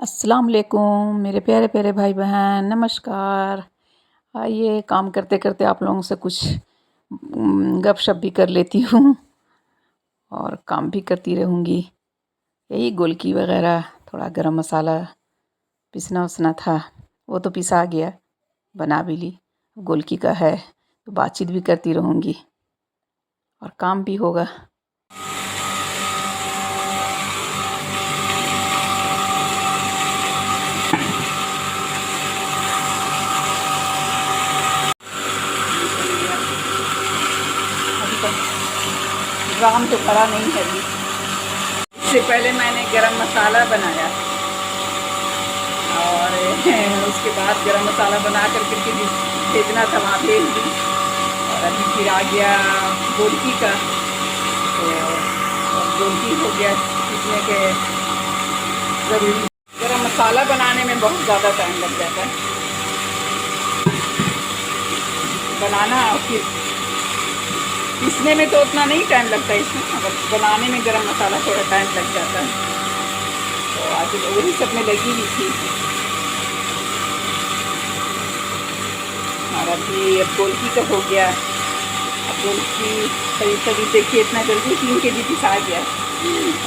अस्सलाम वालेकुम मेरे प्यारे प्यारे भाई बहन, नमस्कार। आइए काम करते करते आप लोगों से कुछ गपशप भी कर लेती हूँ और काम भी करती रहूँगी। यही गोलकी वगैरह, थोड़ा गरम मसाला पिसना उसना था, वो तो पिसा गया, बना भी ली। गोलकी का है तो बातचीत भी करती रहूँगी और काम भी होगा। अभी तक ड्राम तो खड़ा नहीं है अभी। इससे पहले मैंने गरम मसाला बनाया और उसके बाद गरम मसाला बना करके फिर भेजना था, वहाँ भेज दी। और अभी फिर आ गया गोलकी का, तो गोलकी हो गया इसमें के ज़रूरी। गरम मसाला बनाने में बहुत ज़्यादा टाइम लग जाता है बनाना, और फिर पीसने में तो उतना नहीं टाइम लगता इसमें, मगर बनाने में गरम मसाला थोड़ा टाइम लग जाता है। तो आज वही सब में लगी हुई थी। और अभी अब गोलकी का हो गया। अब गोलकी करीब देखिए इतना जल्दी 3 केजी पिसा गया।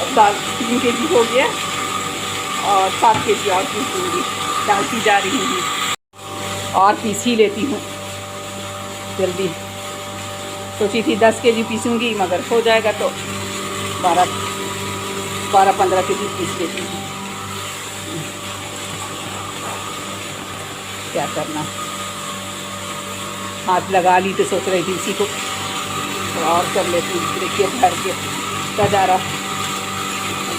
अब 3 केजी हो गया और 7 केजी और पीसूँगी, डालती जा रही हूँ और पीस ही लेती हूँ जल्दी। सोची थी 10 केजी पीसूँगी, मगर हो जाएगा तो 12-15 केजी पीस लेती हूँ। क्या करना, हाथ लगा ली तो सोच रही थी इसी को और कर लेती हूँ। देखिए भर के क्या जा रहा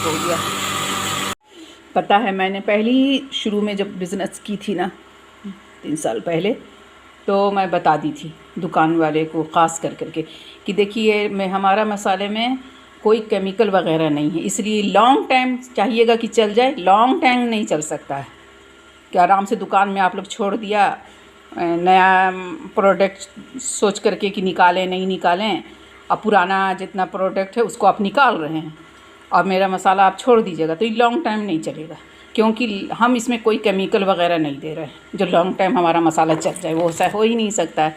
हो गया। पता है, मैंने पहली शुरू में जब बिज़नेस की थी ना 3 साल पहले, तो मैं बता दी थी दुकान वाले को ख़ास करके कि देखिए मैं हमारा मसाले में कोई केमिकल वगैरह नहीं है, इसलिए लॉन्ग टाइम चाहिएगा कि चल जाए। लॉन्ग टाइम नहीं चल सकता है कि आराम से दुकान में आप लोग छोड़ दिया, नया प्रोडक्ट सोच करके कि निकालें नहीं निकालें, अब पुराना जितना प्रोडक्ट है उसको आप निकाल रहे हैं और मेरा मसाला आप छोड़ दीजिएगा, तो ये लॉन्ग टाइम नहीं चलेगा। क्योंकि हम इसमें कोई केमिकल वगैरह नहीं दे रहे हैं जो लॉन्ग टाइम हमारा मसाला चल जाए, वो ऐसा हो ही नहीं सकता है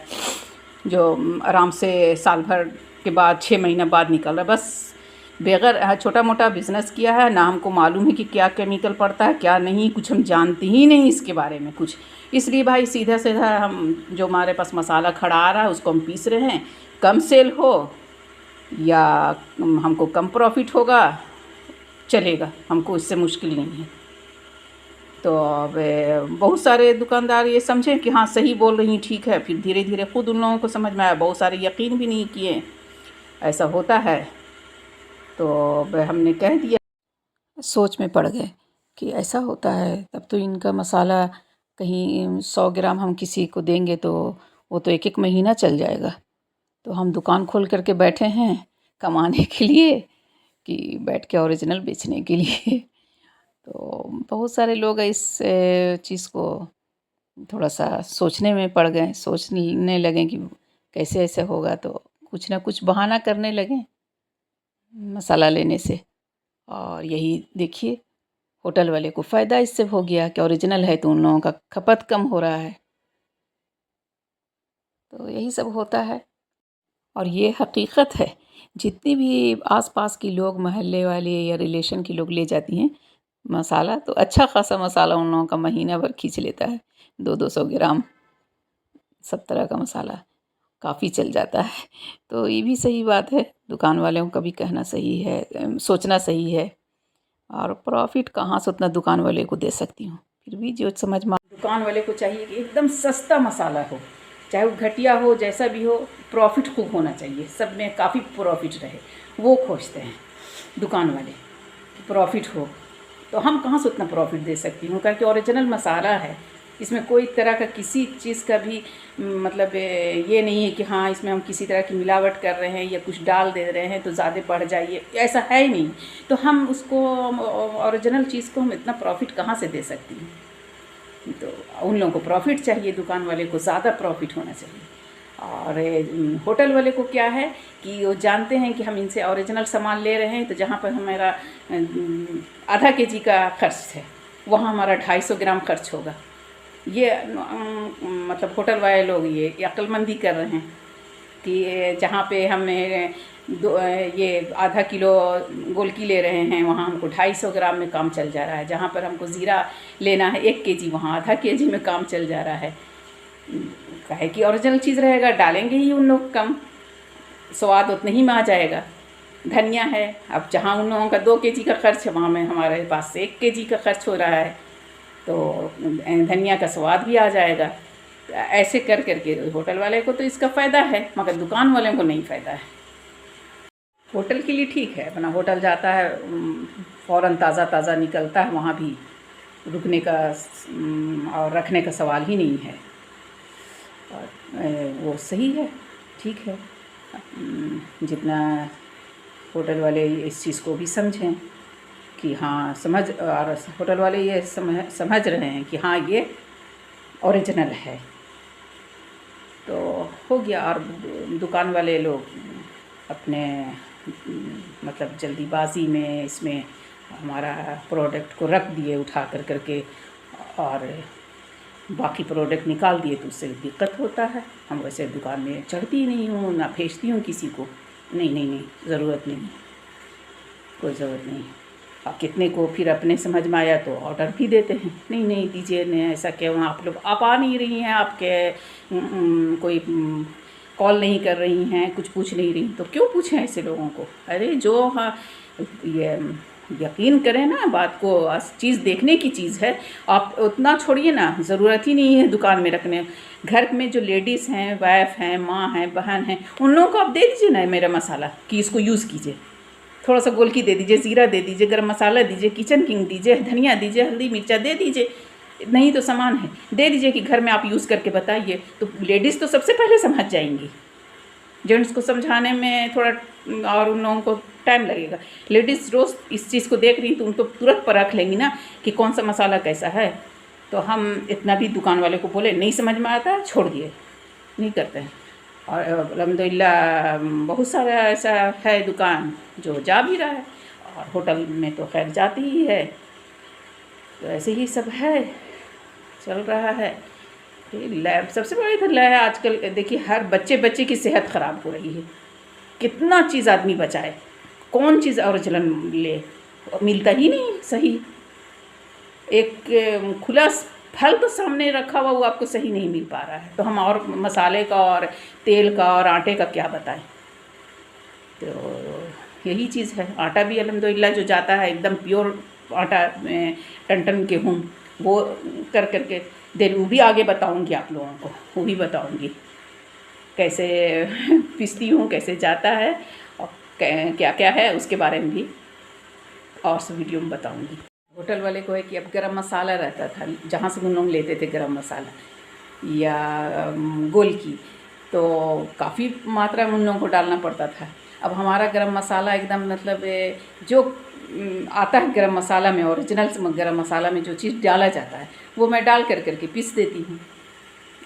जो आराम से साल भर के बाद 6 महीना बाद निकल रहा है। बस बगैर छोटा मोटा बिज़नेस किया है ना, हमको मालूम है कि क्या केमिकल पड़ता है क्या नहीं, कुछ हम जानते ही नहीं इसके बारे में कुछ। इसलिए भाई सीधा सीधा हम जो हमारे पास मसाला खड़ा आ रहा है उसको हम पीस रहे हैं। कम सेल हो या हमको कम प्रॉफिट होगा, चलेगा, हमको इससे मुश्किल नहीं है। तो अब बहुत सारे दुकानदार ये समझे कि हाँ सही बोल रही, ठीक है, फिर धीरे धीरे ख़ुद उन लोगों को समझ में आया। बहुत सारे यकीन भी नहीं किए, ऐसा होता है। तो अब हमने कह दिया, सोच में पड़ गए कि ऐसा होता है, तब तो इनका मसाला कहीं 100 ग्राम हम किसी को देंगे तो वो तो 1-1 महीना चल जाएगा। तो हम दुकान खोल करके बैठे हैं कमाने के लिए कि बैठ के ओरिजिनल बेचने के लिए। तो बहुत सारे लोग इस चीज़ को थोड़ा सा सोचने में पड़ गए, सोचने लगे कि कैसे ऐसे होगा, तो कुछ ना कुछ बहाना करने लगे मसाला लेने से। और यही देखिए होटल वाले को फ़ायदा इससे हो गया कि ओरिजिनल है तो उन लोगों का खपत कम हो रहा है। तो यही सब होता है और ये हकीकत है। जितनी भी आस-पास की लोग, मोहल्ले वाले या रिलेशन की लोग ले जाती हैं मसाला, तो अच्छा ख़ासा मसाला उन लोगों का महीना भर खींच लेता है। 200-200 ग्राम सब तरह का मसाला काफ़ी चल जाता है। तो ये भी सही बात है, दुकान वालों का भी कहना सही है, सोचना सही है। और प्रॉफिट कहाँ से उतना दुकान वाले को दे सकती हूँ। फिर भी जो समझ में, दुकान वाले को चाहिए कि एकदम सस्ता मसाला हो, चाहे वो घटिया हो, जैसा भी हो, प्रॉफिट खूब होना चाहिए, सब में काफ़ी प्रॉफिट रहे, वो खोजते हैं दुकान वाले कि प्रॉफिट हो। तो हम कहाँ से उतना प्रॉफिट दे सकती हूँ, क्योंकि ओरिजिनल मसाला है, इसमें कोई तरह का किसी चीज़ का भी मतलब ये नहीं है कि हाँ इसमें हम किसी तरह की मिलावट कर रहे हैं या कुछ डाल दे रहे हैं तो ज़्यादा बढ़ जाइए, ऐसा है ही नहीं। तो हम उसको ओरिजिनल चीज़ को हम इतना प्रॉफिट कहाँ से दे सकती हैं। तो उन लोगों को प्रॉफिट चाहिए, दुकान वाले को ज़्यादा प्रॉफिट होना चाहिए। और होटल वाले को क्या है कि वो जानते हैं कि हम इनसे ओरिजिनल सामान ले रहे हैं, तो जहाँ पर हमारा आधा केजी का खर्च है वहाँ हमारा 250 ग्राम खर्च होगा। ये मतलब होटल वाले लोग ये अक्लमंदी कर रहे हैं कि जहाँ पे हमें ये आधा किलो गोलकी ले रहे हैं, वहाँ हमको 250 ग्राम में काम चल जा रहा है। जहाँ पर हमको ज़ीरा लेना है 1 केजी, वहाँ आधा केजी में काम चल जा रहा है। काहे कि ओरिजिनल चीज़ रहेगा, डालेंगे ही उन लोग कम, स्वाद उतने ही में आ जाएगा। धनिया है, अब जहाँ उन लोगों का 2 केजी का खर्च है, वहाँ में हमारे पास 1 केजी का खर्च हो रहा है, तो धनिया का स्वाद भी आ जाएगा। ऐसे कर करके होटल वाले को तो इसका फ़ायदा है, मगर दुकान वाले को नहीं फ़ायदा है। होटल के लिए ठीक है, अपना होटल जाता है फ़ौरन ताज़ा ताज़ा निकलता है, वहाँ भी रुकने का और रखने का सवाल ही नहीं है, और वो सही है, ठीक है। जितना होटल वाले इस चीज़ को भी समझें कि हाँ समझ, और होटल वाले ये समझ रहे हैं कि हाँ ये ओरिजिनल है, तो हो गया। और दुकान वाले लोग अपने मतलब जल्दीबाजी में इसमें हमारा प्रोडक्ट को रख दिए उठा करके, और बाकी प्रोडक्ट निकाल दिए, तो उससे दिक्कत होता है। हम वैसे दुकान में चढ़ती नहीं हूँ, ना भेजती हूँ किसी को, नहीं, ज़रूरत नहीं, कोई ज़रूरत नहीं। और कितने को फिर अपने समझ में आया तो ऑर्डर भी देते हैं, नहीं दीजिए, नहीं ऐसा क्यों, आप लोग आप आ नहीं रही हैं, आपके कोई कॉल नहीं कर रही हैं, कुछ पूछ नहीं रही, तो क्यों पूछें ऐसे लोगों को। अरे जो हाँ ये यकीन करें ना बात को, चीज़ देखने की चीज़ है, आप उतना छोड़िए ना, ज़रूरत ही नहीं है दुकान में रखने। घर में जो लेडीज़ हैं, वाइफ हैं, माँ हैं, बहन हैं, उन लोगों को आप दे दीजिए ना मेरा मसाला कि इसको यूज़ कीजिए। थोड़ा सा गोलकी दे दीजिए, ज़ीरा दे दीजिए, गरम मसाला दीजिए, किचन किंग दीजिए, धनिया दीजिए, हल्दी मिर्चा दे दीजिए, नहीं तो सामान है दे दीजिए कि घर में आप यूज़ करके बताइए, तो लेडीज़ तो सबसे पहले समझ जाएंगी। जेंट्स को समझाने में थोड़ा और उन लोगों को टाइम लगेगा। लेडीज़ रोज़ इस चीज़ को देख रही तो उनको तुरंत परख लेंगी ना कि कौन सा मसाला कैसा है। तो हम इतना भी दुकान वाले को बोले नहीं समझ में आता, छोड़ दिए, नहीं करते हैं। और अल्हम्दुलिल्लाह बहुत सारा ऐसा है दुकान जो जा भी रहा है, और होटल में तो खैर जाती ही है। तो ऐसे ही सब है, चल रहा है। लैब सबसे बड़ी तो लैब आजकल देखिए, हर बच्चे की सेहत ख़राब हो रही है। कितना चीज़ आदमी बचाए, कौन चीज़ ओरिजिनल ले, मिलता ही नहीं सही। एक खुला फल तो सामने रखा हुआ वो आपको सही नहीं मिल पा रहा है, तो हम और मसाले का और तेल का और आटे का क्या बताएं। तो यही चीज़ है। आटा भी अल्हम्दुलिल्लाह जो जाता है एकदम प्योर आटा, टन गेहूँ, वो करके देन वो भी आगे बताऊंगी आप लोगों को, वो भी बताऊंगी कैसे पीसती हूँ, कैसे जाता है, और क्या क्या है उसके बारे में भी और सब वीडियो में बताऊंगी। होटल वाले को है कि अब गरम मसाला रहता था, जहाँ से उन लोग लेते थे गरम मसाला या गोलकी, तो काफ़ी मात्रा में उन लोगों को डालना पड़ता था। अब हमारा गरम मसाला एकदम मतलब जो आता है गरम मसाला में, ओरिजिनल गरम मसाला में जो चीज़ डाला जाता है वो मैं डाल करके पीस देती हूँ,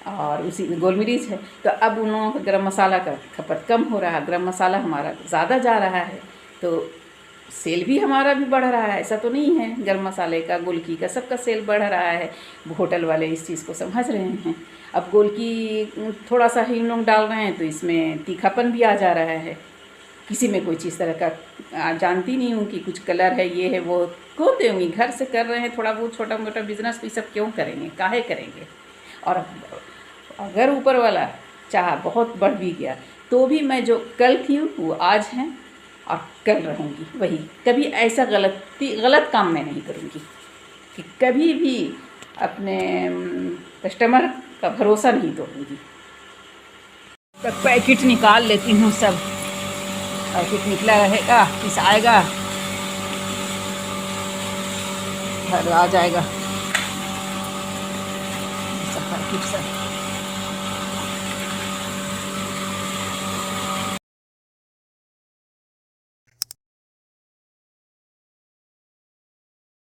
और उसी में गोल मिर्च है। तो अब उन लोगों का गरम मसाला का खपत कम हो रहा है, गरम मसाला हमारा ज़्यादा जा रहा है, तो सेल भी हमारा भी बढ़ रहा है। ऐसा तो नहीं है, गरम मसाले का, गोलकी का, सबका सेल बढ़ रहा है। होटल वाले इस चीज़ को समझ रहे हैं। अब गोलकी थोड़ा सा ही लोग डाल रहे हैं तो इसमें तीखापन भी आ जा रहा है। किसी में कोई चीज़ तरह का जानती नहीं हूँ कि कुछ कलर है, ये है, वो कौन देंगी। घर से कर रहे हैं थोड़ा बहुत छोटा मोटा बिजनेस, तो ये सब क्यों करेंगे, काहे करेंगे। और अगर ऊपर वाला चाहा बहुत बढ़ भी गया तो भी मैं जो कल थी वो आज हैं और कल रहूँगी वही। कभी ऐसा गलत काम मैं नहीं करूँगी कि कभी भी अपने कस्टमर का भरोसा नहीं तोड़ूँगी। पैकेट निकाल लेती हूँ, सब पैकेट निकला रहेगा, पीस आएगा, घर आ जाएगा सब पैकेट सब।